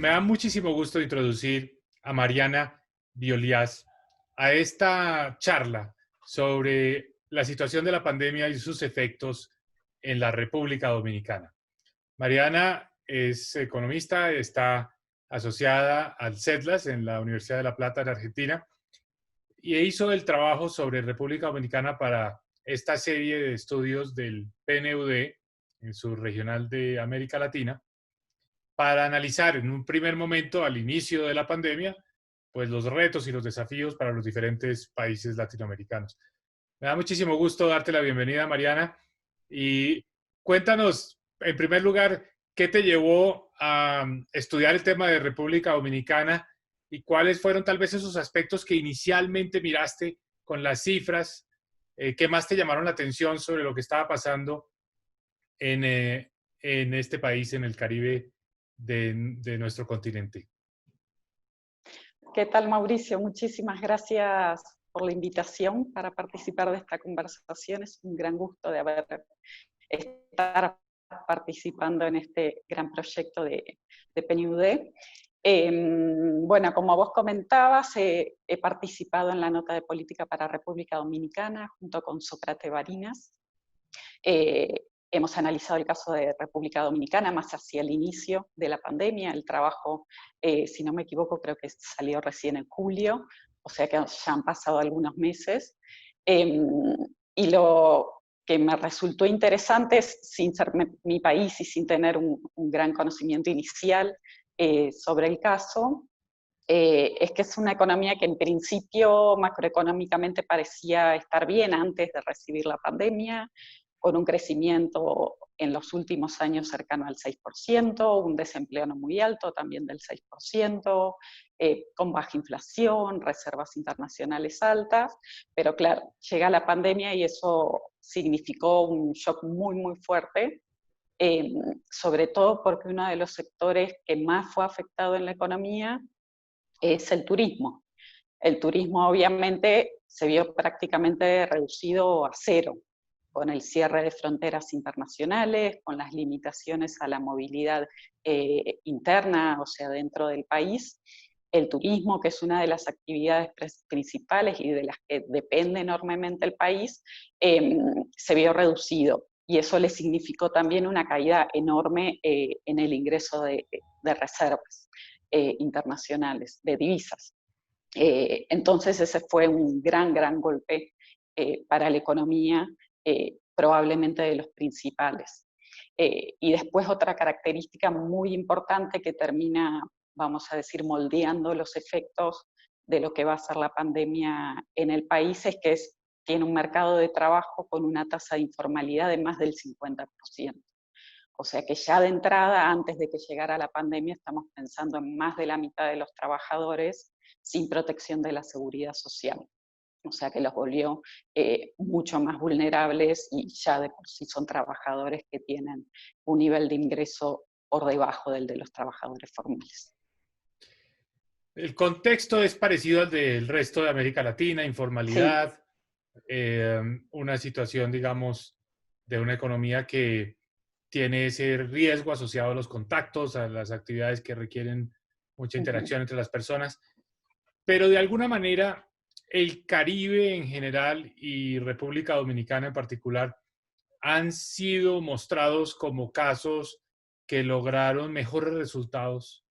Me da muchísimo gusto introducir a Mariana Biolías a esta charla sobre la situación de la pandemia y sus efectos en la República Dominicana. Mariana es economista, está asociada al CEDLAS en la Universidad de La Plata, en Argentina, y hizo el trabajo sobre República Dominicana para esta serie de estudios del PNUD, en su regional de América Latina, para analizar en un primer momento, al inicio de la pandemia, pues los retos y los desafíos para los diferentes países latinoamericanos. Me da muchísimo gusto darte la bienvenida, Mariana, y cuéntanos, en primer lugar, qué te llevó a estudiar el tema de República Dominicana y cuáles fueron tal vez esos aspectos que inicialmente miraste con las cifras, qué más te llamaron la atención sobre lo que estaba pasando en este país, en el Caribe de nuestro continente. ¿Qué tal, Mauricio? Muchísimas gracias por la invitación para participar de esta conversación. Es un gran gusto de estar participando en este gran proyecto de PNUD. Bueno, como vos comentabas, he participado en la nota de política para República Dominicana junto con Sócrates Barinas. Hemos analizado el caso de República Dominicana más hacia el inicio de la pandemia. El trabajo, si no me equivoco, creo que salió recién en julio, o sea que ya han pasado algunos meses. Y lo que me resultó interesante, sin ser mi país y sin tener un gran conocimiento inicial sobre el caso, es que es una economía que en principio macroeconómicamente parecía estar bien antes de recibir la pandemia, con un crecimiento en los últimos años cercano al 6%, un desempleo no muy alto, también del 6%, con baja inflación, reservas internacionales altas, pero claro, llega la pandemia y eso significó un shock muy, muy fuerte, sobre todo porque uno de los sectores que más fue afectado en la economía es el turismo. El turismo obviamente se vio prácticamente reducido a cero, con el cierre de fronteras internacionales, con las limitaciones a la movilidad interna, o sea, dentro del país. El turismo, que es una de las actividades principales y de las que depende enormemente el país, se vio reducido. Y eso le significó también una caída enorme en el ingreso de reservas internacionales, de divisas. Entonces ese fue un gran golpe para la economía, probablemente de los principales. Y después otra característica muy importante que termina, vamos a decir, moldeando los efectos de lo que va a ser la pandemia en el país es que tiene un mercado de trabajo con una tasa de informalidad de más del 50%. O sea que ya de entrada, antes de que llegara la pandemia, estamos pensando en más de la mitad de los trabajadores sin protección de la seguridad social. O sea que los volvió mucho más vulnerables y ya de por sí son trabajadores que tienen un nivel de ingreso por debajo del de los trabajadores formales. El contexto es parecido al del resto de América Latina, informalidad, sí. Una situación, digamos, de una economía que tiene ese riesgo asociado a los contactos, a las actividades que requieren mucha interacción entre las personas, pero de alguna manera el Caribe en general y República Dominicana en particular han sido mostrados como casos que lograron mejores resultados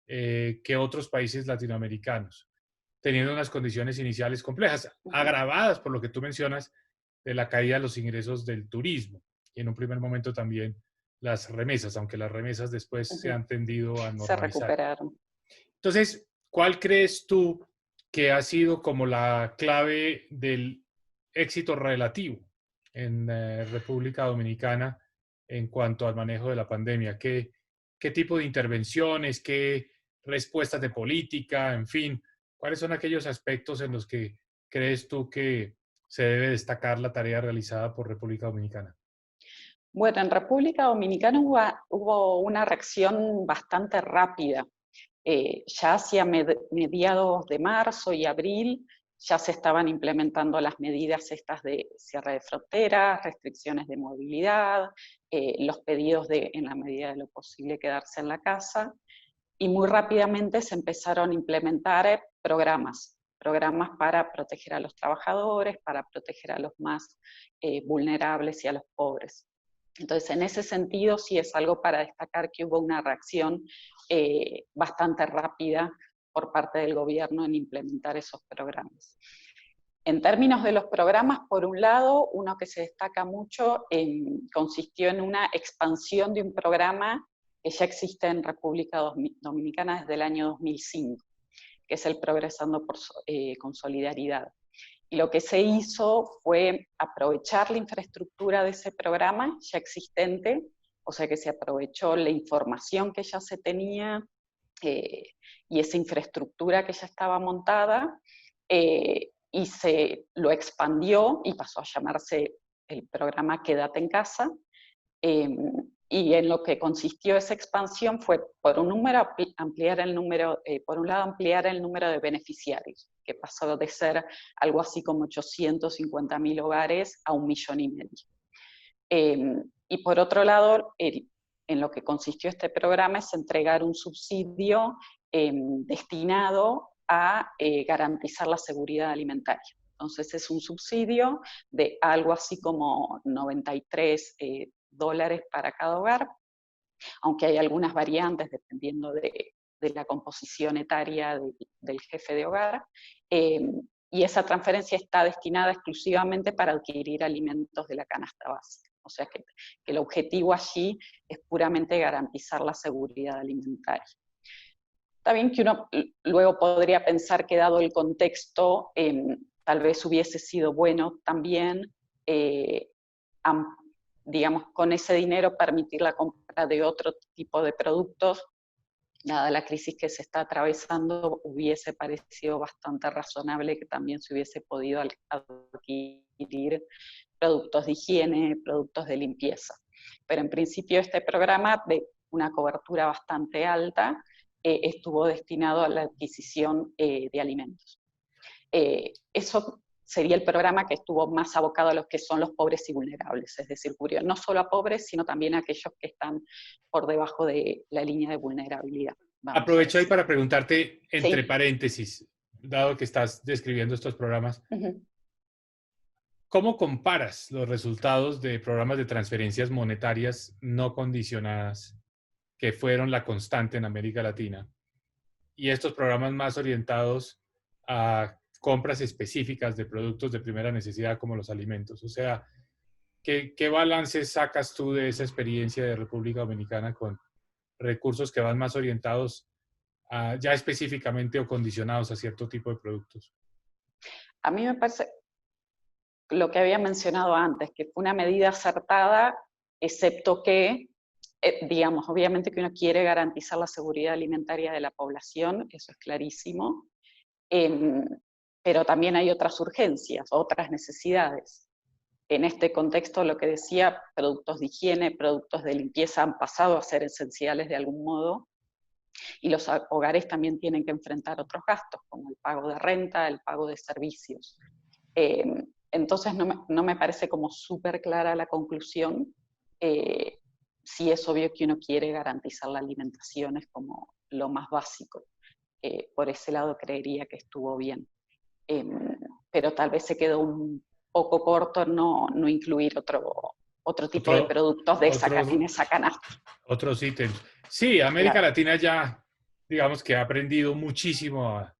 que otros países latinoamericanos, teniendo unas condiciones iniciales complejas, agravadas por lo que tú mencionas de la caída de los ingresos del turismo y en un primer momento también las remesas, aunque las remesas después se han tendido a normalizar. Se recuperaron. Entonces, ¿cuál crees tú que ha sido como la clave del éxito relativo en República Dominicana en cuanto al manejo de la pandemia? ¿Qué tipo de intervenciones, qué respuestas de política, en fin, cuáles son aquellos aspectos en los que crees tú que se debe destacar la tarea realizada por República Dominicana? Bueno, en República Dominicana hubo una reacción bastante rápida. Ya hacia mediados de marzo y abril ya se estaban implementando las medidas estas de cierre de fronteras, restricciones de movilidad, los pedidos de, en la medida de lo posible, quedarse en la casa. y muy rápidamente se empezaron a implementar programas para proteger a los trabajadores, para proteger a los más vulnerables y a los pobres. Entonces, en ese sentido, sí es algo para destacar que hubo una reacción bastante rápida por parte del gobierno en implementar esos programas. En términos de los programas, por un lado, uno que se destaca mucho consistió en una expansión de un programa que ya existe en República Dominicana desde el año 2005, que es el Progresando con Solidaridad. Y lo que se hizo fue aprovechar la infraestructura de ese programa ya existente, o sea que se aprovechó la información que ya se tenía y esa infraestructura que ya estaba montada, y se lo expandió y pasó a llamarse el programa Quédate en Casa. Y en lo que consistió esa expansión fue, por un lado, ampliar el número de beneficiarios, que pasó de ser algo así como 850.000 hogares a 1,5 millones. Y por otro lado, en lo que consistió este programa es entregar un subsidio destinado a garantizar la seguridad alimentaria. Entonces es un subsidio de algo así como 93 dólares para cada hogar, aunque hay algunas variantes dependiendo de la composición etaria del jefe de hogar, y esa transferencia está destinada exclusivamente para adquirir alimentos de la canasta básica. O sea que el objetivo allí es puramente garantizar la seguridad alimentaria. Está bien que uno luego podría pensar que dado el contexto, tal vez hubiese sido bueno también, digamos, con ese dinero permitir la compra de otro tipo de productos. Dada la crisis que se está atravesando, hubiese parecido bastante razonable que también se hubiese podido adquirir productos de higiene, productos de limpieza. Pero en principio este programa, de una cobertura bastante alta, estuvo destinado a la adquisición de alimentos. Eso sería el programa que estuvo más abocado a los que son los pobres y vulnerables, es decir, cubrió no solo a pobres, sino también a aquellos que están por debajo de la línea de vulnerabilidad. Aprovecho ahí para preguntarte, entre Sí. paréntesis, dado que estás describiendo estos programas, ¿cómo comparas los resultados de programas de transferencias monetarias no condicionadas que fueron la constante en América Latina y estos programas más orientados a compras específicas de productos de primera necesidad como los alimentos? O sea, ¿qué balance sacas tú de esa experiencia de República Dominicana con recursos que van más orientados a, ya específicamente o condicionados a cierto tipo de productos? A mí me parece lo que había mencionado antes, que fue una medida acertada, excepto que, digamos, obviamente que uno quiere garantizar la seguridad alimentaria de la población, eso es clarísimo, pero también hay otras urgencias, otras necesidades. En este contexto, lo que decía, productos de higiene, productos de limpieza han pasado a ser esenciales de algún modo, y los hogares también tienen que enfrentar otros gastos, como el pago de renta, el pago de servicios. Entonces no me parece como súper clara la conclusión. Sí es obvio que uno quiere garantizar la alimentación, es como lo más básico. Por ese lado creería que estuvo bien. Pero tal vez se quedó un poco corto no incluir otro tipo de productos en esa canasta. Otros ítems. Sí, América Claro. Latina ya, digamos que ha aprendido muchísimo a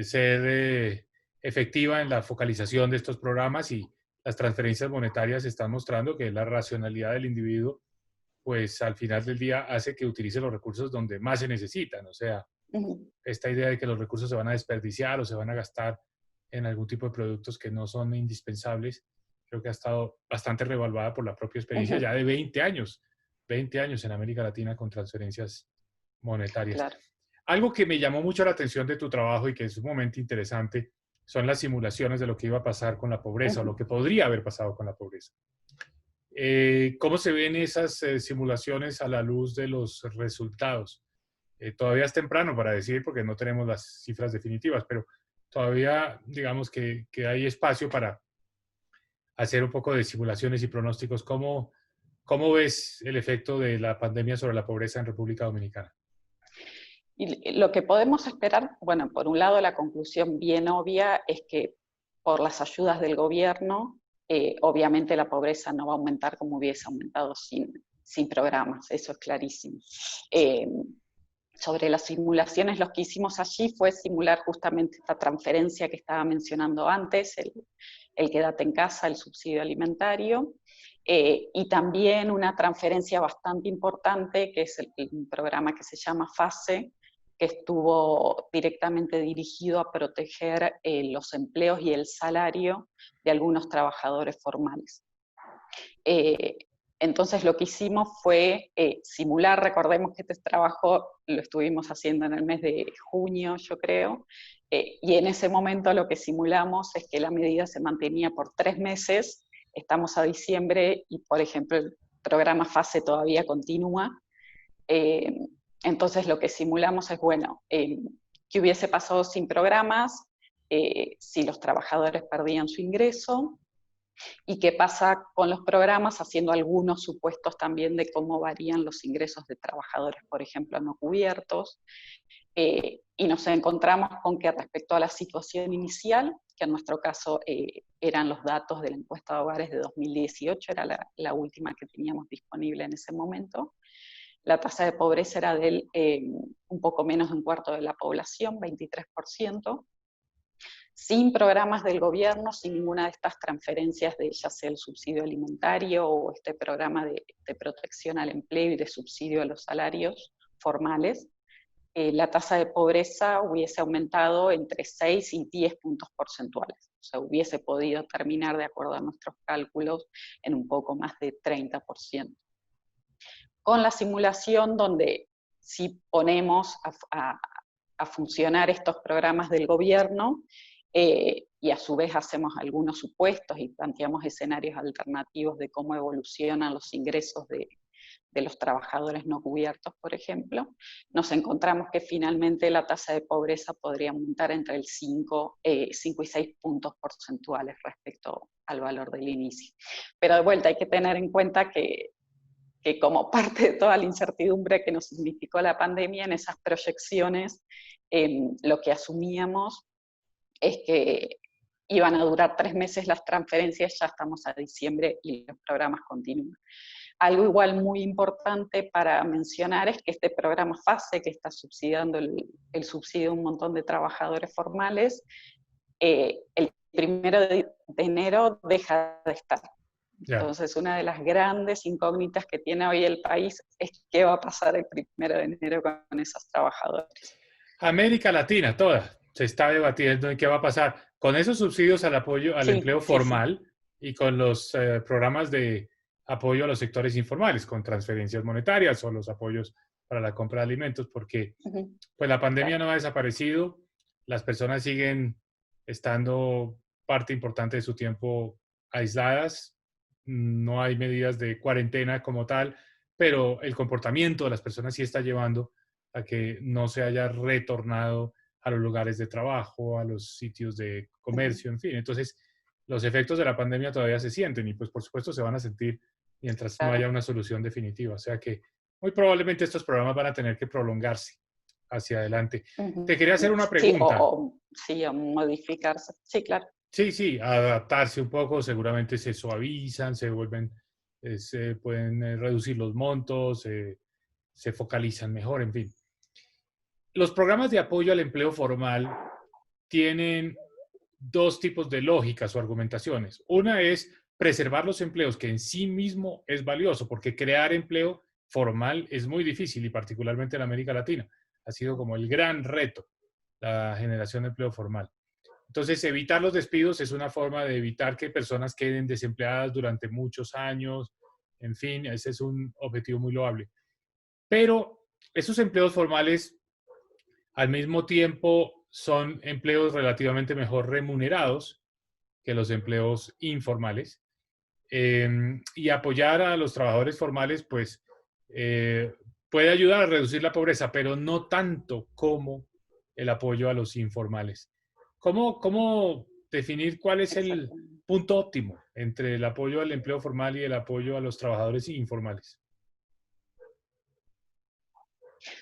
ser efectiva en la focalización de estos programas, y las transferencias monetarias están mostrando que la racionalidad del individuo, pues al final del día hace que utilice los recursos donde más se necesitan. O sea, esta idea de que los recursos se van a desperdiciar o se van a gastar en algún tipo de productos que no son indispensables, creo que ha estado bastante revaluada por la propia experiencia ya de 20 años en América Latina con transferencias monetarias. Claro. Algo que me llamó mucho la atención de tu trabajo y que es un momento interesante son las simulaciones de lo que iba a pasar con la pobreza o lo que podría haber pasado con la pobreza. ¿Cómo se ven esas simulaciones a la luz de los resultados? Todavía es temprano para decir porque no tenemos las cifras definitivas, pero todavía digamos que hay espacio para hacer un poco de simulaciones y pronósticos. ¿Cómo ves el efecto de la pandemia sobre la pobreza en República Dominicana? Y lo que podemos esperar, bueno, por un lado la conclusión bien obvia es que por las ayudas del gobierno, obviamente la pobreza no va a aumentar como hubiese aumentado sin programas, eso es clarísimo. Sobre las simulaciones, lo que hicimos allí fue simular justamente esta transferencia que estaba mencionando antes, el quédate en casa, el subsidio alimentario, y también una transferencia bastante importante, que es un programa que se llama FASE, que estuvo directamente dirigido a proteger los empleos y el salario de algunos trabajadores formales. Entonces lo que hicimos fue simular, recordemos que este trabajo lo estuvimos haciendo en el mes de junio, yo creo, y en ese momento lo que simulamos es que la medida se mantenía por 3 meses, estamos a diciembre y por ejemplo el programa FASE todavía continúa, entonces lo que simulamos es, bueno, ¿qué hubiese pasado sin programas? Si los trabajadores perdían su ingreso, y qué pasa con los programas, haciendo algunos supuestos también de cómo varían los ingresos de trabajadores, por ejemplo, no cubiertos, y nos encontramos con que respecto a la situación inicial, que en nuestro caso eran los datos de la encuesta de hogares de 2018, era la última que teníamos disponible en ese momento, la tasa de pobreza era del un poco menos de un cuarto de la población, 23%, sin programas del gobierno, sin ninguna de estas transferencias de ya sea el subsidio alimentario o este programa de protección al empleo y de subsidio a los salarios formales, la tasa de pobreza hubiese aumentado entre 6 y 10 puntos porcentuales. O sea, hubiese podido terminar, de acuerdo a nuestros cálculos, en un poco más de 30%. Con la simulación donde si ponemos a funcionar estos programas del gobierno, y a su vez hacemos algunos supuestos y planteamos escenarios alternativos de cómo evolucionan los ingresos de los trabajadores no cubiertos, por ejemplo, nos encontramos que finalmente la tasa de pobreza podría aumentar entre el 5 y 6 puntos porcentuales respecto al valor del inicio. Pero de vuelta hay que tener en cuenta que como parte de toda la incertidumbre que nos significó la pandemia, en esas proyecciones lo que asumíamos es que iban a durar 3 meses las transferencias, ya estamos a diciembre y los programas continúan. Algo igual muy importante para mencionar es que este programa FASE, que está subsidiando el subsidio a un montón de trabajadores formales, el 1 de enero deja de estar. Entonces, una de las grandes incógnitas que tiene hoy el país es qué va a pasar el 1 de enero con esos trabajadores. América Latina, toda, se está debatiendo en qué va a pasar con esos subsidios al apoyo al empleo formal y con los programas de apoyo a los sectores informales, con transferencias monetarias o los apoyos para la compra de alimentos, porque pues la pandemia no ha desaparecido, las personas siguen estando parte importante de su tiempo aisladas, no hay medidas de cuarentena como tal, pero el comportamiento de las personas sí está llevando a que no se haya retornado a los lugares de trabajo, a los sitios de comercio, en fin. Entonces, los efectos de la pandemia todavía se sienten y pues por supuesto se van a sentir mientras no haya una solución definitiva. O sea que muy probablemente estos programas van a tener que prolongarse hacia adelante. Te quería hacer una pregunta. Sí, o modificarse. Sí, claro. Sí, adaptarse un poco, seguramente se suavizan, se vuelven, se pueden reducir los montos, se focalizan mejor, en fin. Los programas de apoyo al empleo formal tienen dos tipos de lógicas o argumentaciones. Una es preservar los empleos, que en sí mismo es valioso, porque crear empleo formal es muy difícil y particularmente en América Latina. Ha sido como el gran reto, la generación de empleo formal. Entonces, evitar los despidos es una forma de evitar que personas queden desempleadas durante muchos años. En fin, ese es un objetivo muy loable. Pero esos empleos formales, al mismo tiempo, son empleos relativamente mejor remunerados que los empleos informales. Y apoyar a los trabajadores formales, pues, puede ayudar a reducir la pobreza, pero no tanto como el apoyo a los informales. ¿Cómo definir cuál es el punto óptimo entre el apoyo al empleo formal y el apoyo a los trabajadores informales?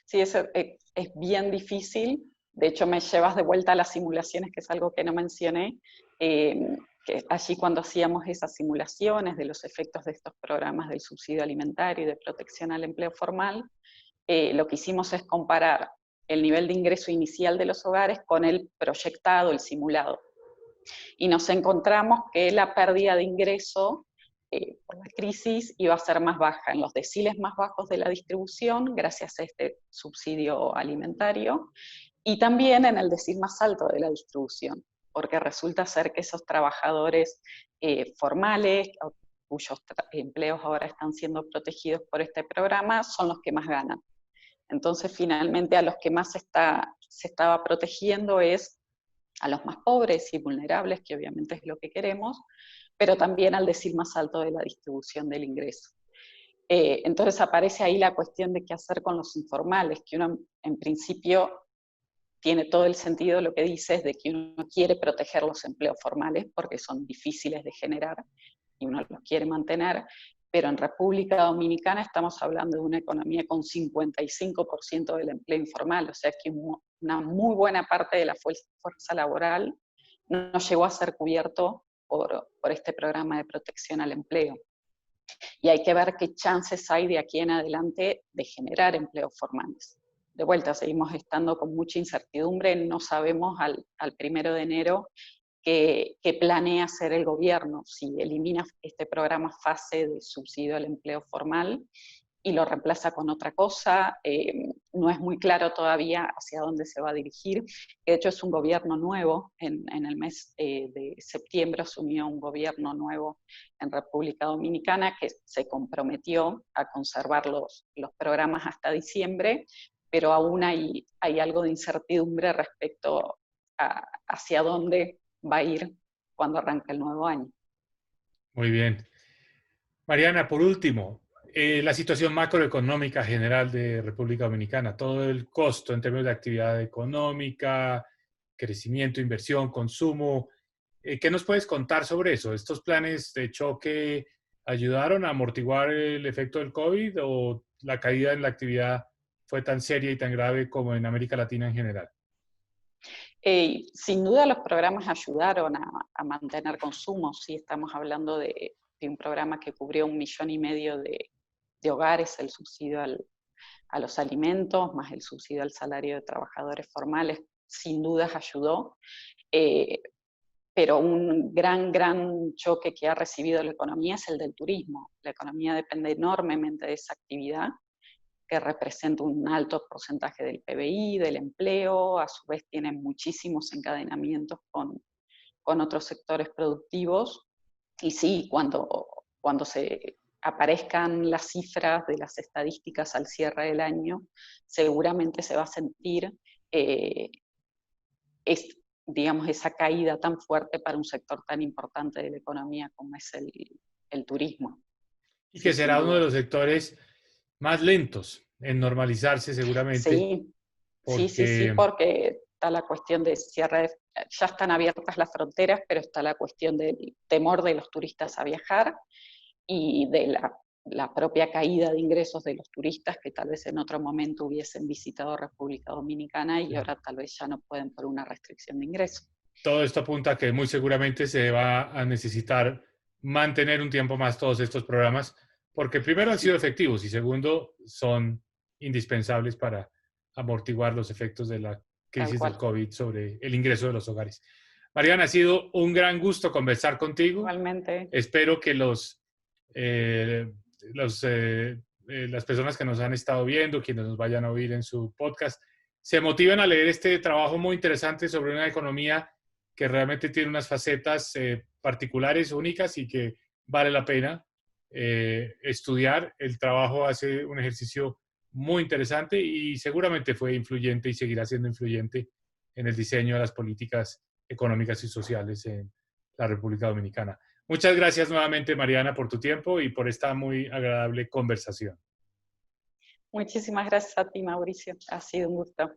Sí, es bien difícil. De hecho, me llevas de vuelta a las simulaciones, que es algo que no mencioné. Que allí cuando hacíamos esas simulaciones de los efectos de estos programas del subsidio alimentario y de protección al empleo formal, lo que hicimos es comparar el nivel de ingreso inicial de los hogares con el proyectado, el simulado. Y nos encontramos que la pérdida de ingreso por la crisis iba a ser más baja en los deciles más bajos de la distribución, gracias a este subsidio alimentario, y también en el decil más alto de la distribución, porque resulta ser que esos trabajadores formales, cuyos empleos ahora están siendo protegidos por este programa, son los que más ganan. Entonces, finalmente, a los que más se estaba protegiendo es a los más pobres y vulnerables, que obviamente es lo que queremos, pero también al decil más alto de la distribución del ingreso. Entonces aparece ahí la cuestión de qué hacer con los informales, que uno en principio tiene todo el sentido lo que dice, es de que uno quiere proteger los empleos formales porque son difíciles de generar y uno los quiere mantener, pero en República Dominicana estamos hablando de una economía con 55% del empleo informal, o sea que una muy buena parte de la fuerza laboral no llegó a ser cubierto por este programa de protección al empleo. Y hay que ver qué chances hay de aquí en adelante de generar empleos formales. De vuelta, seguimos estando con mucha incertidumbre, no sabemos al 1 de enero qué planea hacer el gobierno, si elimina este programa FASE de subsidio al empleo formal y lo reemplaza con otra cosa. No es muy claro todavía hacia dónde se va a dirigir. De hecho, es un gobierno nuevo. En el mes de septiembre asumió un gobierno nuevo en República Dominicana que se comprometió a conservar los programas hasta diciembre, pero aún hay algo de incertidumbre respecto a hacia dónde va a ir cuando arranque el nuevo año. Muy bien. Mariana, por último, la situación macroeconómica general de República Dominicana, todo el costo en términos de actividad económica, crecimiento, inversión, consumo. ¿Qué nos puedes contar sobre eso? ¿Estos planes de choque ayudaron a amortiguar el efecto del COVID o la caída en la actividad fue tan seria y tan grave como en América Latina en general? Sin duda los programas ayudaron a mantener consumo. Sí, estamos hablando de un programa que cubrió 1,5 millones de hogares, el subsidio a los alimentos, más el subsidio al salario de trabajadores formales, sin dudas ayudó. Pero un gran choque que ha recibido la economía es el del turismo. La economía depende enormemente de esa actividad, que representa un alto porcentaje del PBI, del empleo, a su vez tiene muchísimos encadenamientos con otros sectores productivos. Y sí, cuando se aparezcan las cifras de las estadísticas al cierre del año, seguramente se va a sentir digamos, esa caída tan fuerte para un sector tan importante de la economía como es el turismo. Y que será uno de los sectores más lentos en normalizarse seguramente, Sí, sí, porque porque está la cuestión de cierre, ya están abiertas las fronteras, pero está la cuestión del temor de los turistas a viajar y de la propia caída de ingresos de los turistas que tal vez en otro momento hubiesen visitado República Dominicana y ahora tal vez ya no pueden por una restricción de ingresos. todo esto apunta a que muy seguramente se va a necesitar mantener un tiempo más todos estos programas, porque primero han sido efectivos y segundo son indispensables para amortiguar los efectos de la crisis del COVID sobre el ingreso de los hogares. Mariana, ha sido un gran gusto conversar contigo. Igualmente. Espero que las personas que nos han estado viendo, quienes nos vayan a oír en su podcast, se motiven a leer este trabajo muy interesante sobre una economía que realmente tiene unas facetas particulares, únicas y que vale la pena estudiar. El trabajo hace un ejercicio muy interesante y seguramente fue influyente y seguirá siendo influyente en el diseño de las políticas económicas y sociales en la República Dominicana. Muchas gracias nuevamente, Mariana, por tu tiempo y por esta muy agradable conversación. Muchísimas gracias a ti, Mauricio. Ha sido un gusto.